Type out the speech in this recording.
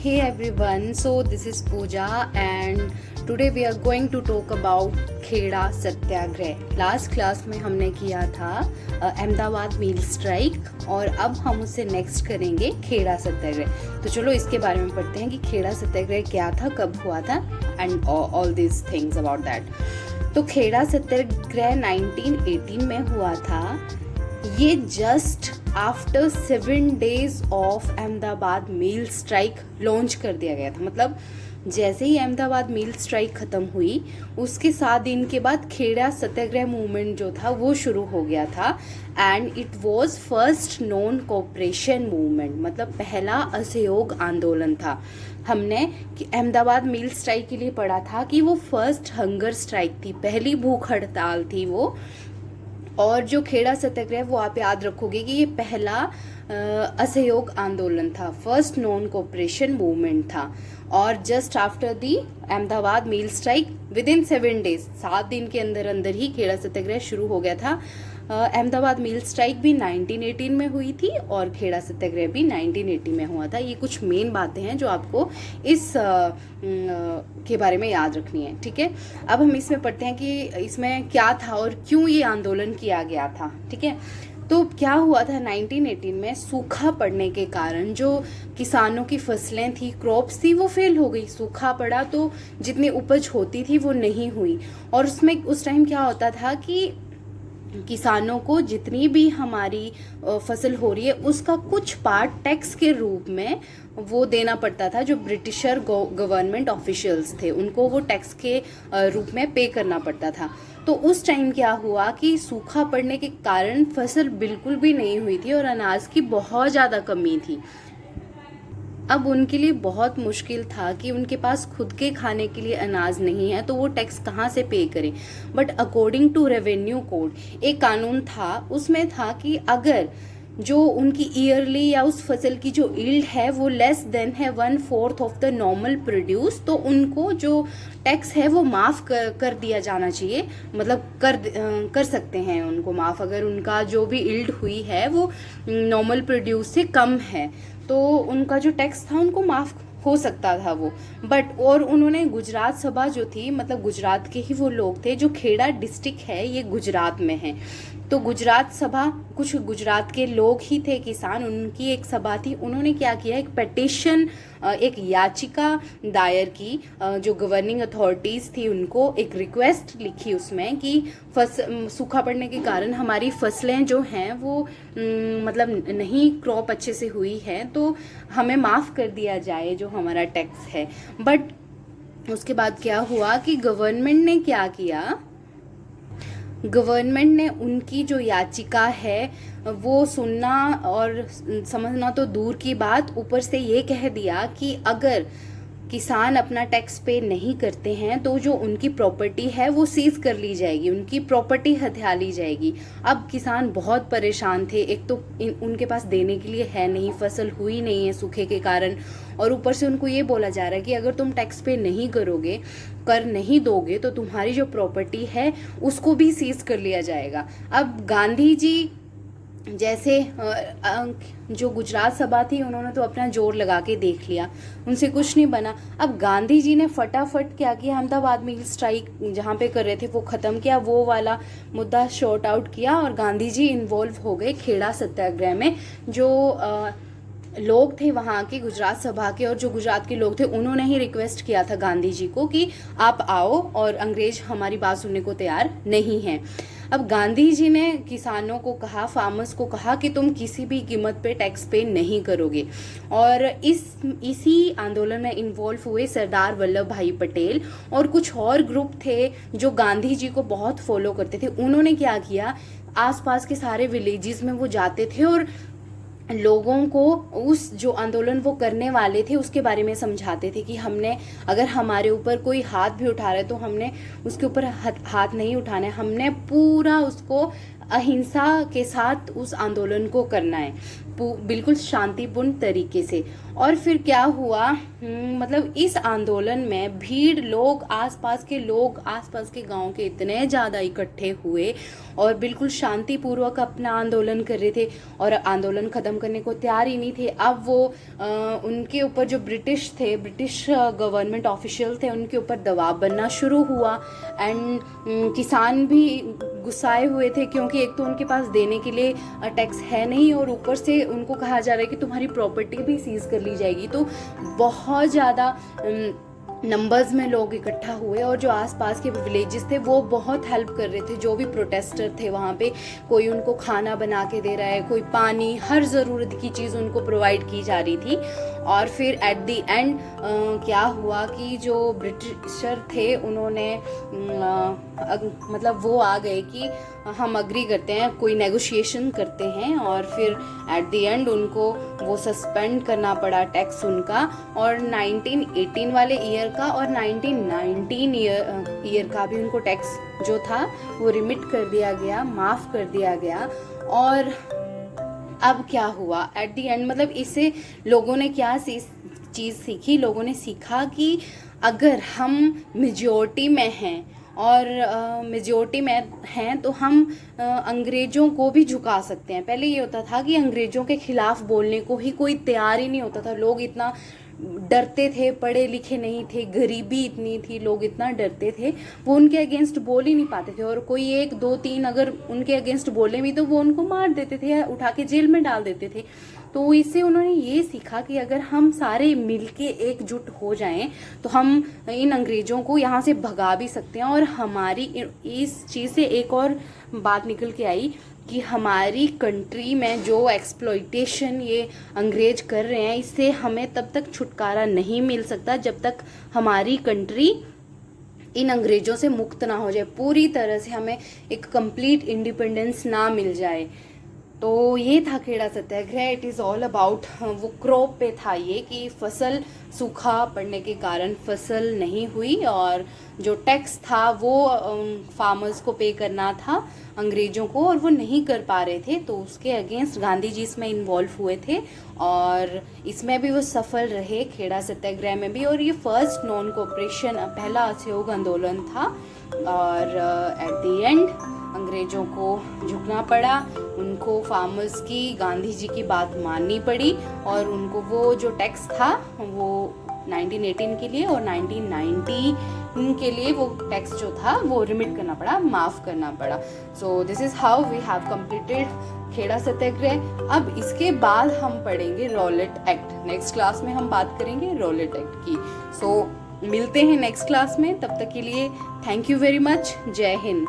Hey everyone, so this is Pooja and today we are going to talk about Kheda Satyagraha. Last class में हमने किया था Ahmedabad mill strike और अब हम उससे नेक्स्ट करेंगे खेड़ा सत्याग्रह। तो चलो इसके बारे में पढ़ते हैं कि खेड़ा सत्याग्रह क्या था, कब हुआ था and all this things about that. तो खेड़ा सत्याग्रह 1918 में हुआ था। ये just after 7 days of Ahmedabad mill strike launch कर दिया गया था। मतलब जैसे ही अहमदाबाद मील स्ट्राइक ख़त्म हुई उसके 7 दिन के बाद खेड़ा सत्याग्रह मूवमेंट जो था वो शुरू हो गया था and it was first non cooperation movement, मतलब पहला असहयोग आंदोलन था। हमने अहमदाबाद मील स्ट्राइक के लिए पढ़ा था कि वो फर्स्ट हंगर स्ट्राइक थी, पहली भूख हड़ताल थी वो। और जो खेड़ा सत्याग्रह वो आप याद रखोगे कि ये पहला असहयोग आंदोलन था, फर्स्ट नॉन कोऑपरेशन मूवमेंट था। और just after the Ahmedabad mill strike within 7 days, 7 दिन के अंदर अंदर ही खेड़ा सत्याग्रह शुरू हो गया था। अहमदाबाद मील स्ट्राइक भी 1918 में हुई थी और खेड़ा सत्याग्रह भी 1980 में हुआ था। ये कुछ मेन बातें हैं जो आपको इस के बारे में याद रखनी है, ठीक है। अब हम इसमें पढ़ते हैं कि इसमें क्या था और क्यों ये आंदोलन किया गया था, ठीक है। तो क्या हुआ था 1918 में, सूखा पड़ने के कारण जो किसानों की फसलें थी, क्रॉप्स थी, वो फेल हो गई। सूखा पड़ा तो जितनी उपज होती थी वो नहीं हुई। और उसमें उस टाइम क्या होता था कि किसानों को जितनी भी हमारी फसल हो रही है उसका कुछ पार्ट टैक्स के रूप में वो देना पड़ता था। जो ब्रिटिशर गवर्नमेंट ऑफिशियल्स थे उनको वो टैक्स के रूप में पे करना पड़ता था। तो उस टाइम क्या हुआ कि सूखा पड़ने के कारण फसल बिल्कुल भी नहीं हुई थी और अनाज की बहुत ज़्यादा कमी थी। अब उनके लिए बहुत मुश्किल था कि उनके पास खुद के खाने के लिए अनाज नहीं है तो वो टैक्स कहाँ से पे करें। But according to revenue code एक कानून था, उसमें था कि अगर जो उनकी ईयरली या उस फसल की जो ईल्ड है वो लेस देन है 1/4 ऑफ द नॉर्मल प्रोड्यूस, तो उनको जो टैक्स है वो माफ़ कर दिया जाना चाहिए। मतलब कर सकते हैं उनको माफ़, अगर उनका जो भी ईल्ड हुई है वो नॉर्मल प्रोड्यूस से कम है तो उनका जो टैक्स था उनको माफ़ हो सकता था वो। बट और उन्होंने गुजरात सभा जो थी, मतलब गुजरात के ही वो लोग थे, जो खेड़ा डिस्ट्रिक्ट है ये गुजरात में है, तो गुजरात सभा कुछ गुजरात के लोग ही थे किसान, उनकी एक सभा थी। उन्होंने क्या किया, एक पिटीशन, एक याचिका दायर की जो गवर्निंग अथॉरिटीज़ थी उनको, एक रिक्वेस्ट लिखी उसमें कि सूखा पड़ने के कारण हमारी फसलें जो हैं वो मतलब नहीं क्रॉप अच्छे से हुई है तो हमें माफ़ कर दिया जाए जो हमारा टैक्स है। बट उसके बाद क्या हुआ कि गवर्नमेंट ने क्या किया, गवर्नमेंट ने उनकी जो याचिका है वो सुनना और समझना तो दूर की बात, ऊपर से ये कह दिया कि अगर किसान अपना टैक्स पे नहीं करते हैं तो जो उनकी प्रॉपर्टी है वो सीज कर ली जाएगी, उनकी प्रॉपर्टी हथिया ली जाएगी। अब किसान बहुत परेशान थे, एक तो उनके पास देने के लिए है नहीं, फसल हुई नहीं है सूखे के कारण, और ऊपर से उनको ये बोला जा रहा है कि अगर तुम टैक्स पे नहीं करोगे, कर नहीं दोगे तो तुम्हारी जो प्रॉपर्टी है उसको भी सीज कर लिया जाएगा। अब गांधी जी जैसे जो गुजरात सभा थी उन्होंने तो अपना जोर लगा के देख लिया, उनसे कुछ नहीं बना। अब गांधी जी ने फटाफट क्या किया, अहमदाबाद मील स्ट्राइक जहाँ पे कर रहे थे वो ख़त्म किया, वो वाला मुद्दा शॉर्ट आउट किया और गांधी जी इन्वॉल्व हो गए खेड़ा सत्याग्रह में। जो लोग थे वहाँ के गुजरात सभा के और जो गुजरात के लोग थे उन्होंने ही रिक्वेस्ट किया था गांधी जी को कि आप आओ, और अंग्रेज हमारी बात सुनने को तैयार नहीं हैं। अब गांधी जी ने किसानों को कहा, फार्मर्स को कहा कि तुम किसी भी कीमत पे टैक्स पे नहीं करोगे। और इसी आंदोलन में इन्वॉल्व हुए सरदार वल्लभ भाई पटेल और कुछ और ग्रुप थे जो गांधी जी को बहुत फॉलो करते थे। उन्होंने क्या किया, आसपास के सारे विलेजेस में वो जाते थे और लोगों को उस जो आंदोलन वो करने वाले थे उसके बारे में समझाते थे कि हमने, अगर हमारे ऊपर कोई हाथ भी उठा रहा है तो हमने उसके ऊपर हाथ नहीं उठाना है, हमने पूरा उसको अहिंसा के साथ उस आंदोलन को करना है, बिल्कुल शांतिपूर्ण तरीके से। और फिर क्या हुआ, मतलब इस आंदोलन में भीड़, लोग, आसपास के गांव के इतने ज़्यादा इकट्ठे हुए और बिल्कुल शांतिपूर्वक अपना आंदोलन कर रहे थे और आंदोलन ख़त्म करने को तैयार ही नहीं थे। अब वो उनके ऊपर जो ब्रिटिश गवर्नमेंट ऑफिशियल थे उनके ऊपर दबाव बनना शुरू हुआ। एंड किसान भी गुस्साए हुए थे, क्योंकि एक तो उनके पास देने के लिए टैक्स है नहीं और ऊपर से उनको कहा जा रहा है कि तुम्हारी प्रॉपर्टी भी सीज कर ली जाएगी। तो बहुत ज़्यादा नंबर्स में लोग इकट्ठा हुए और जो आसपास के विलेजेस थे वो बहुत हेल्प कर रहे थे, जो भी प्रोटेस्टर थे वहाँ पे। कोई उनको खाना बना के दे रहा है, कोई पानी, हर ज़रूरत की चीज़ उनको प्रोवाइड की जा रही थी। और फिर एट द एंड क्या हुआ कि जो ब्रिटिशर थे उन्होंने मतलब वो आ गए कि हम अग्री करते हैं, कोई नेगोशिएशन करते हैं। और फिर एट द एंड उनको वो सस्पेंड करना पड़ा टैक्स उनका, और 1918 वाले ईयर का और 1919 ईयर का भी उनको टैक्स जो था वो रिमिट कर दिया गया, माफ़ कर दिया गया। और अब क्या हुआ एट द एंड, मतलब इससे लोगों ने क्या चीज़ सीखी, लोगों ने सीखा कि अगर हम मेजॉरिटी में हैं और मेजॉरिटी में हैं तो हम अंग्रेज़ों को भी झुका सकते हैं। पहले ये होता था कि अंग्रेज़ों के ख़िलाफ़ बोलने को ही कोई तैयार ही नहीं होता था, लोग इतना डरते थे, पढ़े लिखे नहीं थे, गरीबी इतनी थी, लोग इतना डरते थे, वो उनके अगेंस्ट बोल ही नहीं पाते थे। और कोई 1 2 3 अगर उनके अगेंस्ट बोले भी तो वो उनको मार देते थे या उठा के जेल में डाल देते थे। तो इससे उन्होंने ये सीखा कि अगर हम सारे मिलके एकजुट हो जाएं तो हम इन अंग्रेज़ों को यहाँ से भगा भी सकते हैं। और हमारी इस चीज़ से एक और बात निकल के आई कि हमारी कंट्री में जो एक्सप्लॉइटेशन ये अंग्रेज कर रहे हैं, इससे हमें तब तक छुटकारा नहीं मिल सकता जब तक हमारी कंट्री इन अंग्रेज़ों से मुक्त ना हो जाए, पूरी तरह से हमें एक कंप्लीट इंडिपेंडेंस ना मिल जाए। तो ये था खेड़ा सत्याग्रह। इट इज़ ऑल अबाउट, वो क्रॉप पे था ये कि फसल सूखा पड़ने के कारण फसल नहीं हुई और जो टैक्स था वो फार्मर्स को पे करना था अंग्रेज़ों को, और वो नहीं कर पा रहे थे। तो उसके अगेंस्ट गांधी जी इसमें इन्वॉल्व हुए थे और इसमें भी वो सफल रहे, खेड़ा सत्याग्रह में भी। और ये फर्स्ट नॉन कोऑपरेशन, पहला असहयोग आंदोलन था। और एट द एंड अंग्रेज़ों को झुकना पड़ा, उनको फार्मर्स की, गांधी जी की बात माननी पड़ी और उनको वो जो टैक्स था वो 1918 के लिए और 1990 के लिए वो टैक्स जो था वो रिमिट करना पड़ा, माफ़ करना पड़ा। So this is how we have completed Kheda Satyagraha. अब इसके बाद हम पढ़ेंगे रॉलेट एक्ट। नेक्स्ट क्लास में हम बात करेंगे रॉलेट एक्ट की। सो मिलते हैं नेक्स्ट क्लास में, तब तक के लिए थैंक यू वेरी मच। जय हिंद।